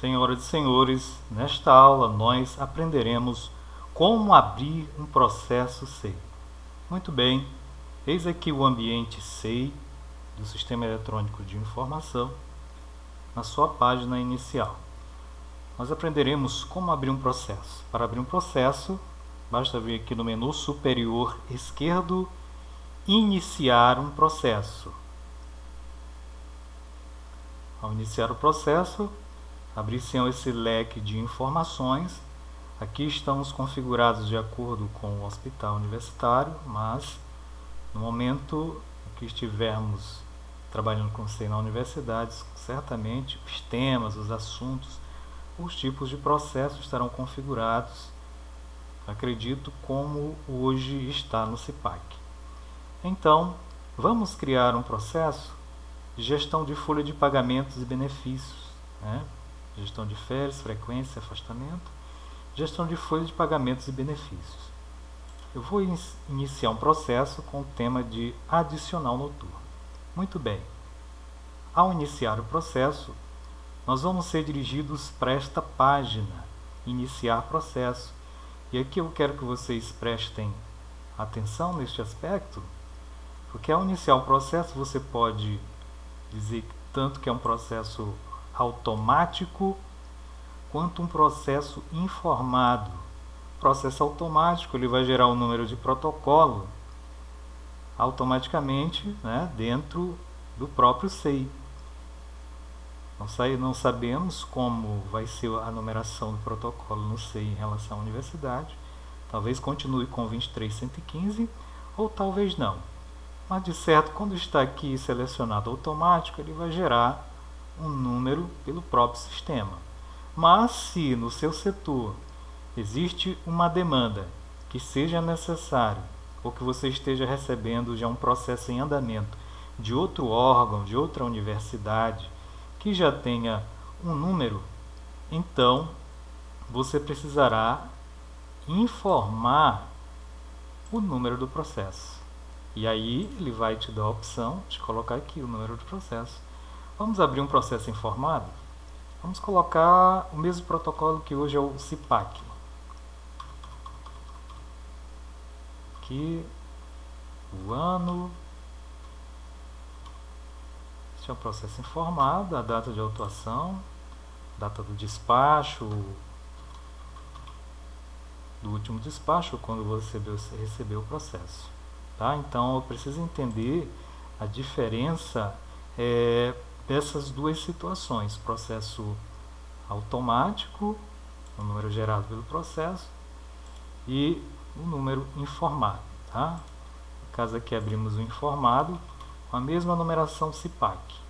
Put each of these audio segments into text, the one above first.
Senhoras e senhores, nesta aula nós aprenderemos como abrir um processo SEI. Muito bem, eis aqui o ambiente SEI do Sistema Eletrônico de Informação na sua página inicial. Nós aprenderemos como abrir um processo. Para abrir um processo, basta vir aqui no menu superior esquerdo, iniciar um processo. Ao iniciar o processo, abrir-se esse leque de informações. Aqui estamos configurados de acordo com o hospital universitário, mas no momento que estivermos trabalhando com SEI na universidade, certamente os temas, os assuntos, os tipos de processos estarão configurados, acredito, como hoje está no CIPAC. Então, vamos criar um processo de gestão de folha de pagamentos e benefícios, gestão de férias, frequência, afastamento, gestão de folha de pagamentos e benefícios. Eu vou iniciar um processo com o tema de adicional noturno. Muito bem. Ao iniciar o processo, nós vamos ser dirigidos para esta página, iniciar processo. E aqui eu quero que vocês prestem atenção neste aspecto, porque ao iniciar o processo você pode dizer tanto que é um processo automático quanto um processo informado. O processo automático ele vai gerar um número de protocolo automaticamente, dentro do próprio SEI. Não sabemos como vai ser a numeração do protocolo no SEI em relação à universidade. Talvez continue com 23115 ou talvez não. Mas de certo, quando está aqui selecionado automático, ele vai gerar um número pelo próprio sistema. Mas se no seu setor existe uma demanda que seja necessário ou que você esteja recebendo já um processo em andamento de outro órgão, de outra universidade, que já tenha um número, então você precisará informar o número do processo. E aí ele vai te dar a opção de colocar aqui o número do processo. Vamos abrir um processo informado? Vamos colocar o mesmo protocolo que hoje é o CIPAC. Aqui, o ano. Este é um processo informado, a data de autuação, data do despacho, do último despacho, quando você recebeu o processo. Tá? Então eu preciso entender a diferença dessas duas situações, processo automático, o número gerado pelo processo, e o número informado. Tá? No caso aqui abrimos o informado com a mesma numeração CIPAC.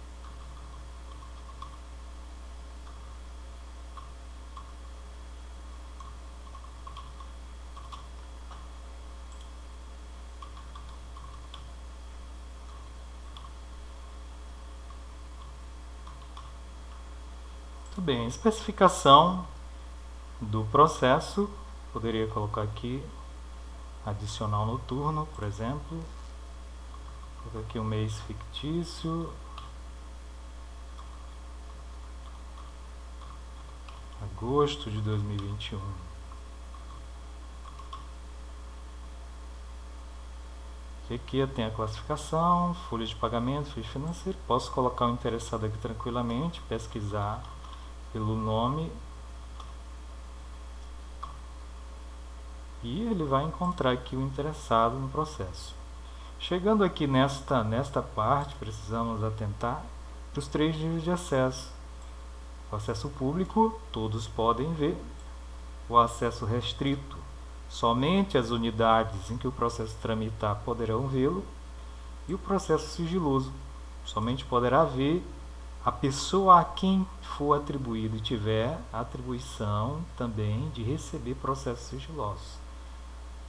Muito bem, especificação do processo, poderia colocar aqui adicional noturno, por exemplo. Vou colocar aqui um mês fictício, agosto de 2021. Aqui eu tenho a classificação, folha de pagamento, ficha financeira. Posso colocar o interessado aqui tranquilamente, pesquisar pelo nome e ele vai encontrar aqui o interessado no processo. Chegando aqui nesta parte, precisamos atentar para os 3 níveis de acesso. O acesso público, todos podem ver. O acesso restrito, somente as unidades em que o processo tramitar poderão vê-lo. E o processo sigiloso, somente poderá ver a pessoa a quem for atribuído e tiver a atribuição também de receber processos sigilosos.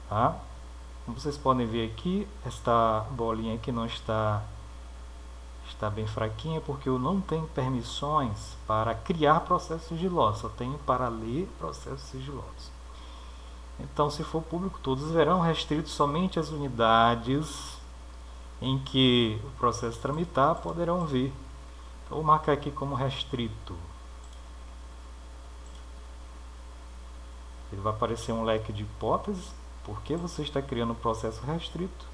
Tá? Como vocês podem ver aqui, esta bolinha aqui não está bem fraquinha porque eu não tenho permissões para criar processos sigilosos, só tenho para ler processos sigilosos. Então, se for público, todos verão, restritos somente as unidades em que o processo tramitar poderão ver. Então, vou marcar aqui como restrito. Ele vai aparecer um leque de hipóteses, porque você está criando um processo restrito.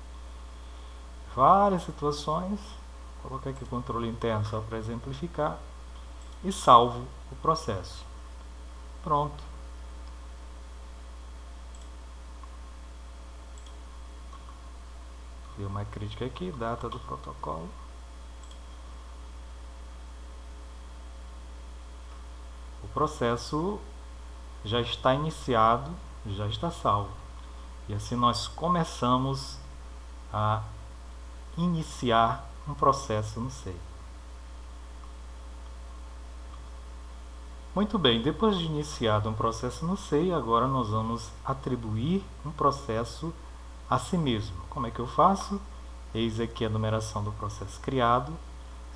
Várias situações. Vou colocar aqui o controle interno só para exemplificar. E salvo o processo. Pronto. Deu uma crítica aqui, data do protocolo. O processo já está iniciado, já está salvo. E assim nós começamos a iniciar um processo no SEI. Muito bem, depois de iniciado um processo no SEI, agora nós vamos atribuir um processo a si mesmo. Como é que eu faço? Eis aqui a numeração do processo criado.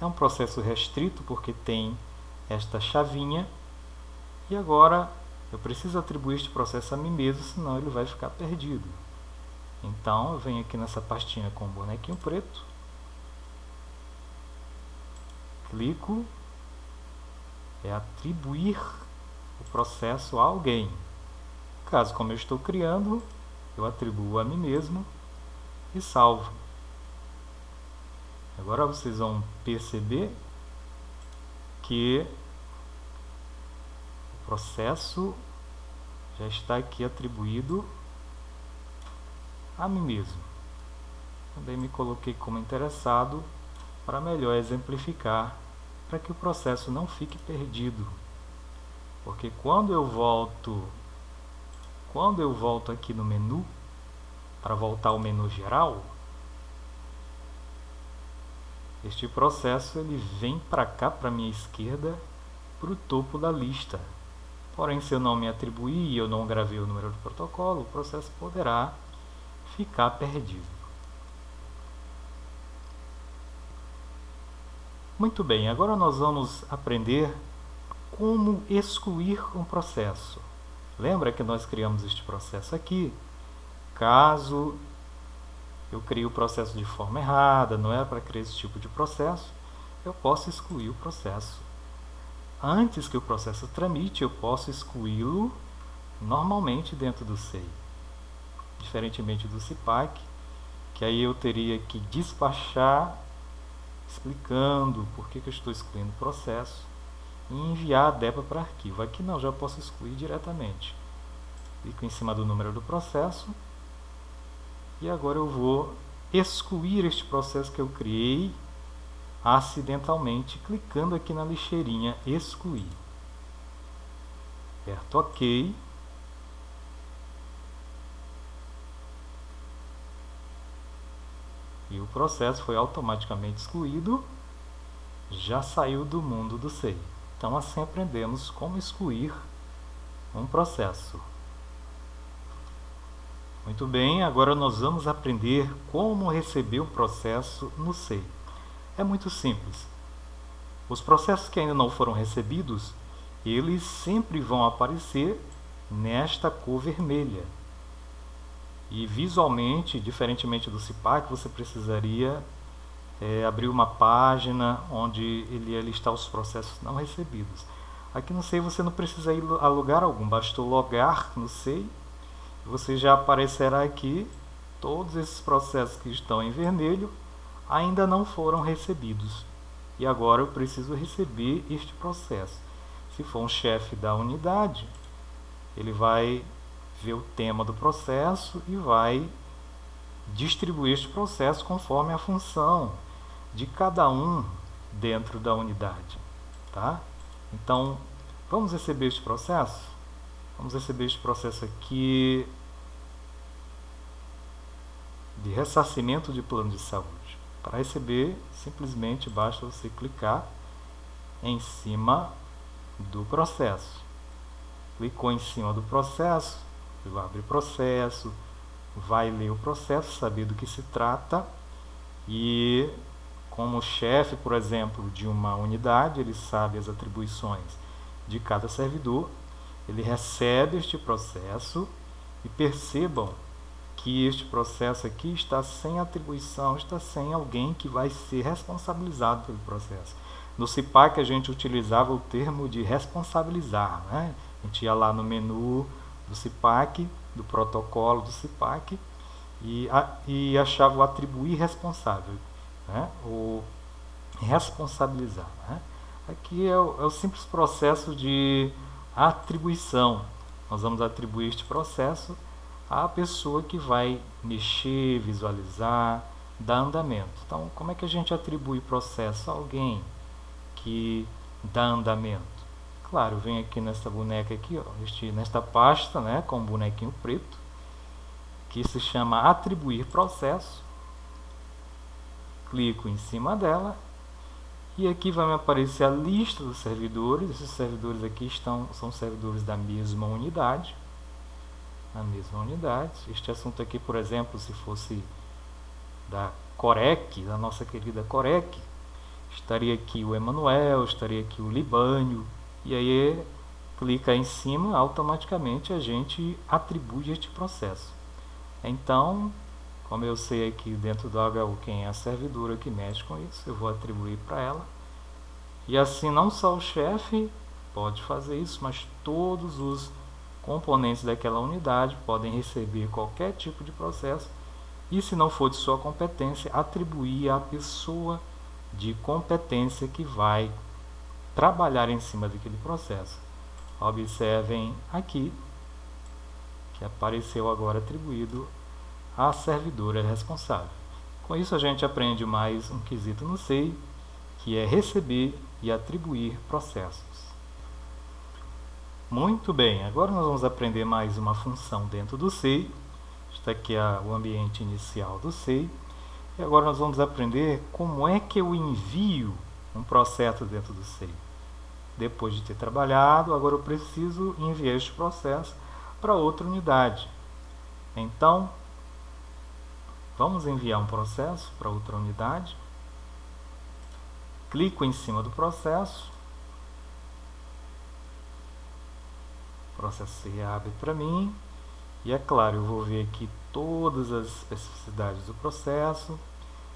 É um processo restrito porque tem esta chavinha. E agora eu preciso atribuir este processo a mim mesmo, senão ele vai ficar perdido. Então eu venho aqui nessa pastinha com o bonequinho preto. Clico. É atribuir o processo a alguém. Caso, como eu estou criando, eu atribuo a mim mesmo e salvo. Agora vocês vão perceber que o processo já está aqui atribuído a mim mesmo. Também me coloquei como interessado para melhor exemplificar, para que o processo não fique perdido. Porque quando eu volto aqui no menu, para voltar ao menu geral, este processo ele vem para cá, para a minha esquerda, para o topo da lista. Porém, se eu não me atribuir e eu não gravei o número do protocolo, o processo poderá ficar perdido. Muito bem, agora nós vamos aprender como excluir um processo. Lembra que nós criamos este processo aqui? Caso eu crie o processo de forma errada, não era para criar esse tipo de processo, eu posso excluir o processo. Antes que o processo tramite, eu posso excluí-lo normalmente dentro do SEI. Diferentemente do CIPAC, que aí eu teria que despachar explicando por que eu estou excluindo o processo e enviar a DEPA para arquivo. Aqui não, já posso excluir diretamente. Clico em cima do número do processo e agora eu vou excluir este processo que eu criei acidentalmente, clicando aqui na lixeirinha excluir. Aperto OK. E o processo foi automaticamente excluído, já saiu do mundo do SEI. Então assim aprendemos como excluir um processo. Muito bem, agora nós vamos aprender como receber um processo no SEI. É muito simples. Os processos que ainda não foram recebidos, eles sempre vão aparecer nesta cor vermelha. E visualmente, diferentemente do CIPAC, você precisaria abrir uma página onde ele ia listar os processos não recebidos. Aqui no SEI você não precisa ir a lugar algum, bastou logar no SEI e você já aparecerá aqui todos esses processos que estão em vermelho ainda não foram recebidos. E agora eu preciso receber este processo. Se for um chefe da unidade, ele vai ver o tema do processo e vai distribuir este processo conforme a função de cada um dentro da unidade, tá? Então, vamos receber este processo? Vamos receber este processo aqui de ressarcimento de plano de saúde. Para receber, simplesmente basta você clicar em cima do processo. Clicou em cima do processo, ele abre o processo, vai ler o processo, saber do que se trata e, como chefe, por exemplo, de uma unidade, ele sabe as atribuições de cada servidor, ele recebe este processo e percebam que este processo aqui está sem atribuição, está sem alguém que vai ser responsabilizado pelo processo. No CIPAC a gente utilizava o termo de responsabilizar, né? A gente ia lá no menu do CIPAC, do protocolo do CIPAC, e a chave o atribuir responsável, né? O responsabilizar, né? Aqui é o simples processo de atribuição. Nós vamos atribuir este processo à pessoa que vai mexer, visualizar, dar andamento. Então, como é que a gente atribui processo a alguém que dá andamento? Claro, vem aqui nesta boneca aqui, ó, nesta pasta, né, com um bonequinho preto, que se chama atribuir processo. Clico em cima dela e aqui vai me aparecer a lista dos servidores. Esses servidores aqui são servidores da mesma unidade. Este assunto aqui, por exemplo, se fosse da Corec, da nossa querida Corec, estaria aqui o Emanuel, estaria aqui o Libânio, e aí clica em cima, automaticamente a gente atribui este processo. Então, como eu sei aqui dentro do HU quem é a servidora que mexe com isso, eu vou atribuir para ela. E assim não só o chefe pode fazer isso, mas todos os componentes daquela unidade podem receber qualquer tipo de processo. E se não for de sua competência, atribuir à pessoa de competência que vai trabalhar em cima daquele processo. Observem aqui que apareceu agora atribuído à servidora responsável. Com isso a gente aprende mais um quesito no SEI, que é receber e atribuir processos. Muito bem, agora nós vamos aprender mais uma função dentro do SEI. Está aqui o ambiente inicial do SEI. E agora nós vamos aprender como é que eu envio um processo dentro do SEI. Depois de ter trabalhado, agora eu preciso enviar este processo para outra unidade. Então, vamos enviar um processo para outra unidade. Clico em cima do processo. O processo se reabre para mim. E é claro, eu vou ver aqui todas as especificidades do processo,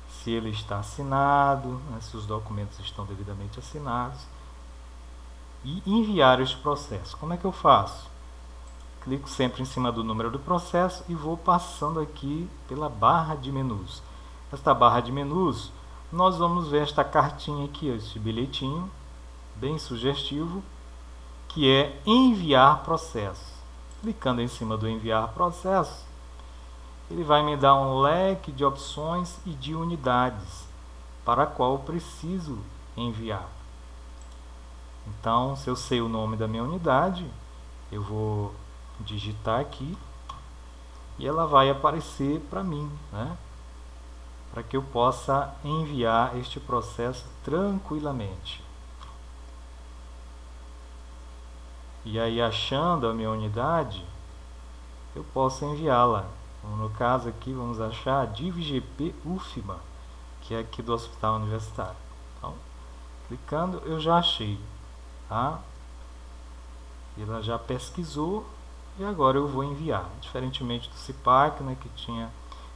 se ele está assinado, né, se os documentos estão devidamente assinados, e enviar este processo. Como é que eu faço? Clico sempre em cima do número do processo e vou passando aqui pela barra de menus. Esta barra de menus, nós vamos ver esta cartinha aqui, este bilhetinho, bem sugestivo, que é enviar processo. Clicando em cima do enviar processo, ele vai me dar um leque de opções e de unidades para a qual eu preciso enviar. Então, se eu sei o nome da minha unidade, eu vou digitar aqui e ela vai aparecer para mim, né? Para que eu possa enviar este processo tranquilamente. E aí, achando a minha unidade, eu posso enviá-la. No caso aqui, vamos achar a DivGP UFBA, que é aqui do Hospital Universitário. Então, clicando, eu já achei. Tá? Ela já pesquisou e agora eu vou enviar. Diferentemente do CIPAC, né, que a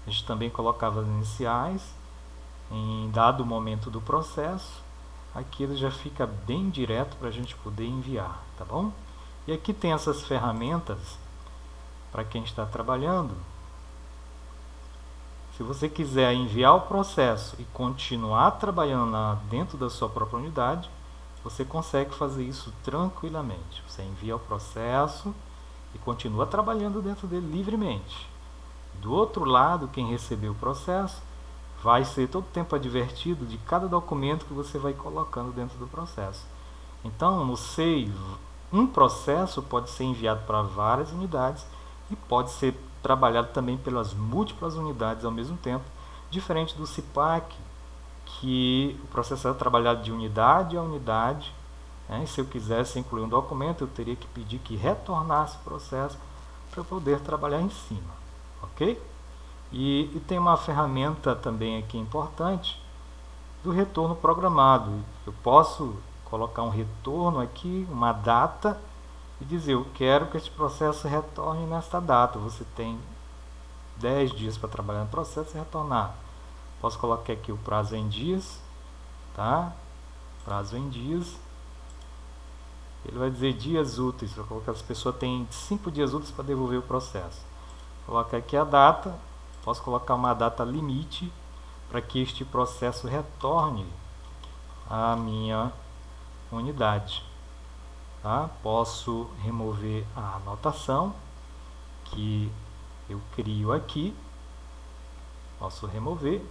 gente também colocava as iniciais em dado momento do processo. Aqui ele já fica bem direto para a gente poder enviar, tá bom? E aqui tem essas ferramentas para quem está trabalhando. Se você quiser enviar o processo e continuar trabalhando dentro da sua própria unidade, você consegue fazer isso tranquilamente. Você envia o processo e continua trabalhando dentro dele livremente. Do outro lado, quem recebeu o processo vai ser todo o tempo advertido de cada documento que você vai colocando dentro do processo. Então, no SEI, um processo pode ser enviado para várias unidades e pode ser trabalhado também pelas múltiplas unidades ao mesmo tempo, diferente do CIPAC, que o processo é trabalhado de unidade a unidade, né? E se eu quisesse incluir um documento, eu teria que pedir que retornasse o processo para poder trabalhar em cima, ok? E tem uma ferramenta também aqui importante do retorno programado. Eu posso colocar um retorno aqui, uma data, e dizer, eu quero que este processo retorne nesta data. Você tem 10 dias para trabalhar no processo e retornar. Posso colocar aqui o prazo em dias, tá? Prazo em dias. Ele vai dizer dias úteis, para colocar as pessoas têm 5 dias úteis para devolver o processo. Coloca aqui a data, posso colocar uma data limite para que este processo retorne à minha unidade. Tá? Posso remover a anotação que eu crio aqui, posso remover,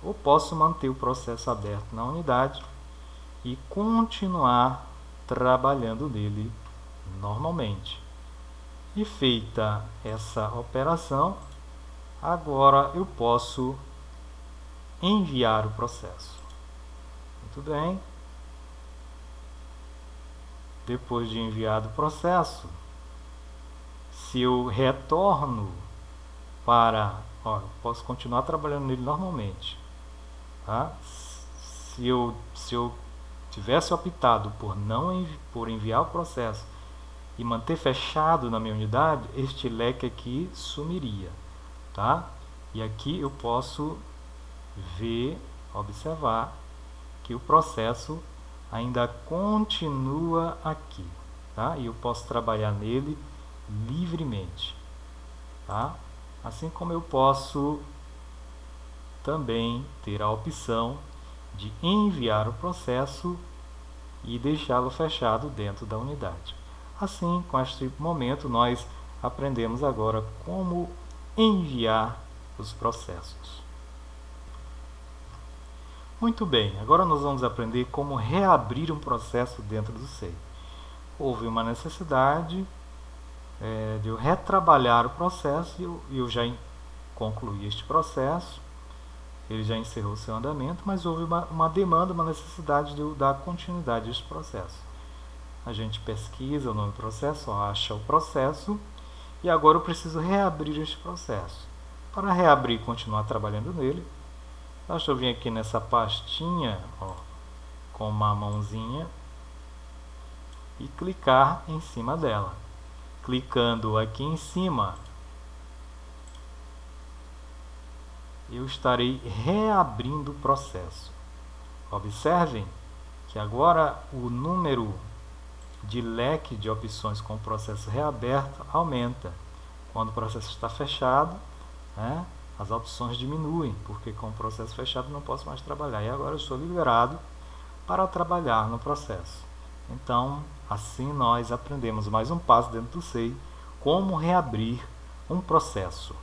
ou posso manter o processo aberto na unidade e continuar trabalhando nele normalmente. E feita essa operação, agora eu posso enviar o processo. Muito bem. Depois de enviado o processo, se eu retorno para... posso continuar trabalhando nele normalmente. Tá? Se eu tivesse optado por enviar o processo e manter fechado na minha unidade, este leque aqui sumiria. Tá? E aqui eu posso ver, observar que o processo ainda continua aqui. Tá? E eu posso trabalhar nele livremente. Tá? Assim como eu posso também ter a opção de enviar o processo e deixá-lo fechado dentro da unidade. Assim, com este momento, nós aprendemos agora como enviar os processos. Muito bem, agora nós vamos aprender como reabrir um processo dentro do SEI. Houve uma necessidade de eu retrabalhar o processo e eu já concluí este processo. Ele já encerrou seu andamento, mas houve uma demanda, uma necessidade de eu dar continuidade a este processo. A gente pesquisa o nome do processo, acha o processo, e agora eu preciso reabrir este processo. Para reabrir e continuar trabalhando nele, basta eu vir aqui nessa pastinha, com uma mãozinha, e clicar em cima dela. Clicando aqui em cima, eu estarei reabrindo o processo. Observem que agora o número de leque de opções com o processo reaberto aumenta. Quando o processo está fechado, né, as opções diminuem, porque com o processo fechado não posso mais trabalhar. E agora eu estou liberado para trabalhar no processo. Então, assim nós aprendemos mais um passo dentro do SEI, como reabrir um processo.